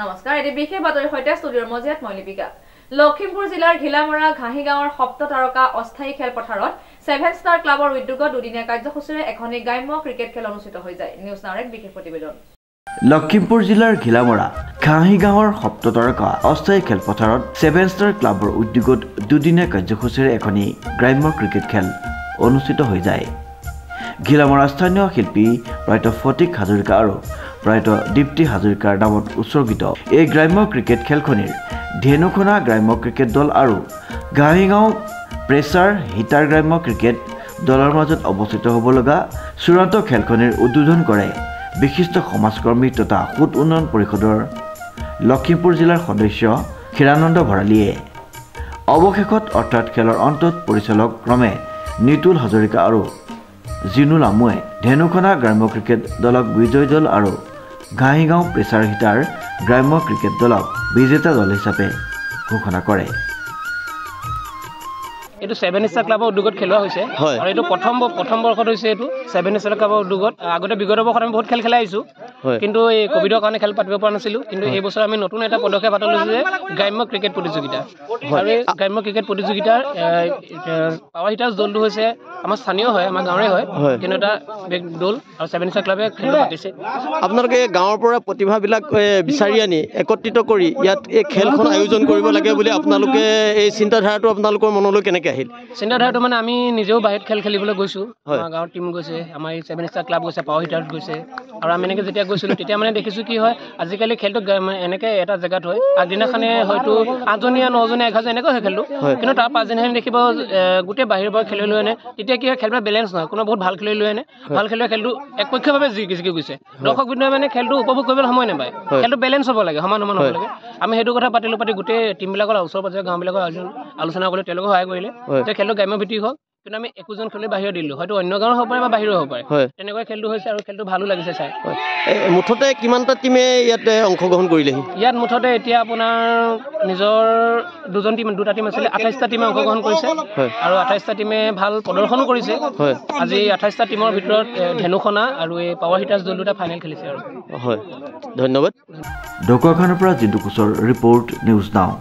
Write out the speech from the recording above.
নমস্কাৰ এটি বিশেষ বাতৰি সৈতে ষ্টুডিঅ'ৰ মজিয়াত মই লিপিকা লখিমপুৰ জিলাৰ ঘিলামৰা ঘাঁহি গাঁৱৰ সপ্ত তাৰকা অস্থায়ী খেলপথাৰত 7 ষ্টাৰ ক্লাবৰ উদ্যোগত দুদিনীয়া কাৰ্যসূচীৰে এখনি গ্ৰাম্য ক্ৰিকেট খেল অনুষ্ঠিত হৈ যায় নিউজ নাওৰ এক বিশেষ প্ৰতিবেদন লখিমপুৰ জিলাৰ ঘিলামৰা ঘাঁহি গাঁৱৰ সপ্ত তাৰকা অস্থায়ী খেলপথাৰত 7 ষ্টাৰ ক্লাবৰ উদ্যোগত দুদিনীয়া কাৰ্যসূচীৰে এখনি গ্ৰাম্য ক্ৰিকেট খেল অনুষ্ঠিত হৈ যায় ঘিলামৰা স্থানীয় শিল্পী প্ৰায়ত ফটিক হাজৰিকা আৰু প্ৰায়ত দীপ্তি হাজৰিকাৰ নামত উৎসৰ্গিত এই গ্ৰাম্য ক্ৰিকেট খেলখনিৰ ধেনুখনা গ্ৰাম্য ক্ৰিকেট দল আৰু ঘাঁহিগাঁও প্ৰেছাৰ হিটাৰ গ্ৰাম্য ক্ৰিকেট দলৰ মাজত অৱস্থিত হ'ব লগা চূড়ান্ত খেলখনিৰ উদ্বোধন কৰে বিশিষ্ট সমাজকৰ্মী তথা সুত উন্নয়ন পৰিষদৰ লখিমপুৰ জিলাৰ সদস্য ক্ষীৰানন্দ ভৰালীয়ে অৱশেষত অৰ্থাৎ খেলৰ অন্তত পৰিচালক ক্ৰমে নিতুল হাজৰিকা আৰু জিনুল আমুৱে ধেনুখনা গ্ৰাম্য ক্ৰিকেট দলক বিজয় দল আৰু ঘাঁহিগাঁও প্ৰেছাৰ হিটাৰ গ্ৰাম্য ক্ৰিকেট দলক বিজেতা দল হিচাপে ঘোষণা কৰে এইটো 7 ষ্টাৰ ক্লাবৰ উদ্যোগত খেলোৱা হৈছে আৰু এইটো প্ৰথম বৰ্ষত হৈছে এইটো 7 ষ্টাৰ ক্লাবৰ উদ্যোগত আগতে বিগত বৰ্ষত আমি বহুত খেল খেলাই আহিছো কিন্তু এই কোভিডৰ কাৰণে খেল পাতিব পৰা নাছিলো কিন্তু এই বছৰ আমি নতুন এটা পদক্ষেপ হাতত লৈছো যে গ্ৰাম্য ক্ৰিকেট প্ৰতিযোগিতা আৰু এই গ্ৰাম্য ক্ৰিকেট প্ৰতিযোগিতাৰ পাৱাৰ হিটাৰ্ছ দলটো হৈছে আমাৰ স্থানীয় হয় আমাৰ গাঁৱৰে হয় কিন্তু এটা দল আৰু 7 ষ্টাৰ ক্লাবে খেল পাতিছে আপোনালোকে গাঁৱৰ পৰা প্ৰতিভাবিলাক বিচাৰি আনি একত্ৰিত কৰি ইয়াত এই খেলখন আয়োজন কৰিব লাগে বুলি আপোনালোকে এই চিন্তাধাৰাটো আপোনালোকৰ মনলৈ কেনেকৈ আহিল চিন্তাধাৰাটো মানে আমি নিজেও বাহিৰত খেল খেলিবলৈ গৈছো আমাৰ গাঁৱৰ টীম গৈছে আমাৰ 7 ষ্টাৰ ক্লাব গৈছে পাৱাৰ হিটাৰ্ছ গৈছে আৰু আমি এনেকৈ যেতিয়া গৈছিলোঁ তেতিয়া মানে দেখিছোঁ কি হয় আজিকালি খেলটো এনেকৈ এটা জেগাত হয় আগদিনাখনে হয়তো 8জনীয়া 9জনীয়া 11 এনেকৈ হয় খেলটো কিন্তু তাৰ পাছদিনাখনি দেখিব গোটেই বাহিৰৰ পৰা খেলি লৈ আনে তেতিয়া কি হয় খেলটো বেলেঞ্চ নহয় কোনো বহুত ভাল খেলি লৈ আনে ভাল খেলুৱৈ খেলটো একপক্ষীয়ভাৱে জিকি গৈছে দৰ্শক বিন্দুৱে মানে খেলটো উপভোগ কৰিবলৈ সময় নাপায় খেলটো বেলেঞ্চ হ'ব লাগে সমান হ'ব লাগে আমি সেইটো কথা পাতি গোটেই টীমবিলাকৰ ওচৰ পাজৰৰ গাঁওবিলাকৰ আলোচনা কৰিলে তেওঁলোকে সহায় কৰিলে যে খেলটো গ্ৰাম্য ভিত্তিক হওক কিন্তু আমি 21জন খেলুৱৈ বাহিৰত দিলোঁ হয়তো অন্য গাঁৱৰ হ'ব পাৰে বা বাহিৰৰ হ'ব পাৰে তেনেকৈ খেলটো হৈছে আৰু খেলটো ভালো লাগিছে চাই মুঠতে কিমানটা টীমে ইয়াতে অংশগ্ৰহণ কৰিলেহি ইয়াত মুঠতে এতিয়া আপোনাৰ নিজৰ দুটা টীম আছিলে 28টা টীমে অংশগ্ৰহণ কৰিছে আৰু 28টা টীমে ভাল প্ৰদৰ্শনো কৰিছে আজি 28টা টীমৰ ভিতৰত ধেনুখনা আৰু এই পাৱাৰ হিটাৰ্ছ দল দুটা ফাইনেল খেলিছে আৰু হয় ধন্যবাদ ঢকুৱাখানাৰ পৰা জিন্তু কোচৰ ৰিপৰ্ট নিউজ নাও।